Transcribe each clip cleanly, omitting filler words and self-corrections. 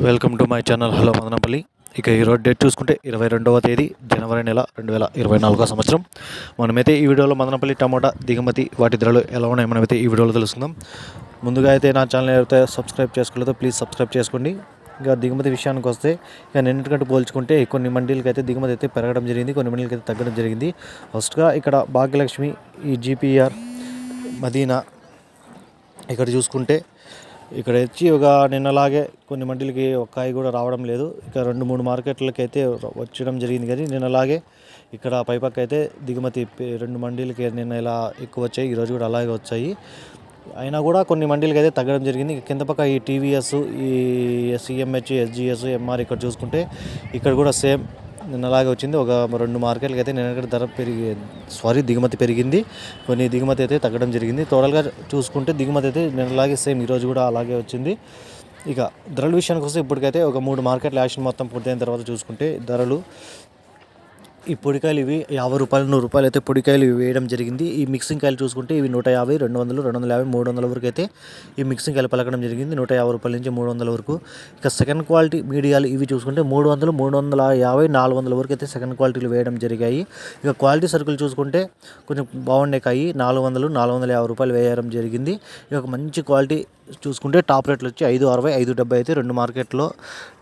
Welcome to my channel hello Madanapalle. ఇక ఈరోజు date చూసుకుంటే 22వ తేదీ జనవరి నెల 2024 సంవత్సరం. మనమైతే ఈ వీడియోలో మదనపల్లి టమోటా దిగుమతి వాటి ధరలు ఎలా ఉన్నాయి మనమైతే ఈ వీడియోలో తెలుసుకుందాం. ముందుగా అయితే నా ఛానల్ ఎవరైతే సబ్స్క్రైబ్ చేసుకోలేదో ప్లీజ్ సబ్స్క్రైబ్ చేసుకోండి. ఇక దిగుమతి విషయానికి వస్తే ఇక నిన్నటికంటే పోల్చుకుంటే కొన్ని మండీలకి అయితే దిగుమతి అయితే పెరగడం జరిగింది, కొన్ని మండీలకి అయితే తగ్గడం జరిగింది. ఫస్ట్గా ఇక్కడ భాగ్యలక్ష్మి, ఈ జీపీఆర్, మదీనా ఇక్కడ చూసుకుంటే ఇక్కడ వచ్చి ఒక నిన్నలాగే కొన్ని మండీలకి ఒక కాయ కూడా రావడం లేదు. ఇక 2-3 మార్కెట్లకి అయితే వచ్చడం జరిగింది, కానీ నిన్నలాగే ఇక్కడ పైపక్క అయితే దిగుమతి 2 మండీలకి నిన్న ఇలా ఎక్కువ వచ్చాయి, ఈరోజు కూడా అలాగే వచ్చాయి. అయినా కూడా కొన్ని మండీలకి అయితే తగ్గడం జరిగింది. కింద పక్క ఈ టీవీఎస్, ఈ సిఎంహెచ్, ఎస్జిఎస్, ఎంఆర్ ఇక్కడ చూసుకుంటే ఇక్కడ కూడా సేమ్ నిన్నలాగే వచ్చింది. ఒక 2 మార్కెట్లకి అయితే నిన్న ధర దిగుమతి పెరిగింది, కొన్ని దిగుమతి అయితే తగ్గడం జరిగింది. టోటల్గా చూసుకుంటే దిగుమతి అయితే నిన్నలాగే సేమ్ ఈరోజు కూడా అలాగే వచ్చింది. ఇక ధరల విషయానికి వస్తే ఇప్పటికైతే ఒక 3 మార్కెట్ల యాక్షన్ మొత్తం పూర్తయిన తర్వాత చూసుకుంటే ధరలు ఈ పొడికాయలు ఇవి 50 రూపాయలు, 100 రూపాయలు అయితే పొడికాయలు ఇవి వేయడం జరిగింది. ఈ మిక్సింగ్ కాయలు చూసుకుంటే ఇవి 150, 200, 250, 300 వరకు అయితే ఈ మిక్సింగ్ కాయలు పలకడం జరిగింది. 150 రూపాయల నుంచి 300 వరకు. ఇక సెకండ్ క్వాలిటీ మీడియాలు ఇవి చూసుకుంటే 300, 350, 400 వరకు అయితే సెకండ్ క్వాలిటీలు వేయడం జరిగాయి. ఇక క్వాలిటీ సరుకులు చూసుకుంటే కొంచెం బాగుండే కాయి 400, 450 రూపాయలు వేయడం జరిగింది. ఇక ఒక మంచి క్వాలిటీ చూసుకుంటే టాప్ రేట్లు వచ్చి 560, 570 అయితే 2 మార్కెట్లో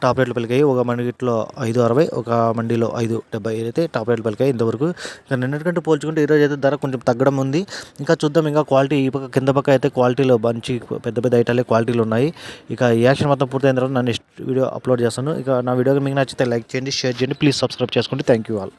టాప్ రేట్లు పలికాయి. ఒక మండిలో 560, ఒక మండిలో 570 అయితే టాప్ రేట్లు పలికాయి ఇంతవరకు. ఇంకా నిన్నటికంటే పోల్చుకుంటే ఈరోజు అయితే ధర కొంచెం తగ్గడం ఉంది. ఇంకా చూద్దాం, ఇంకా క్వాలిటీ ఈ పక్క కింద పక్క అయితే క్వాలిటీలో మంచి పెద్ద పెద్ద ఐటాలే క్వాలిటీలు ఉన్నాయి. ఇక ఈ యాక్షన్ మొత్తం పూర్తయిన తర్వాత నా నెక్స్ట్ వీడియో అప్లోడ్ చేస్తాను. ఇక నా వీడియోకి మీకు నచ్చితే లైక్ చేయండి, షేర్ చేయండి, ప్లీజ్ సబ్స్క్రైబ్ చేసుకోండి. Thank you all.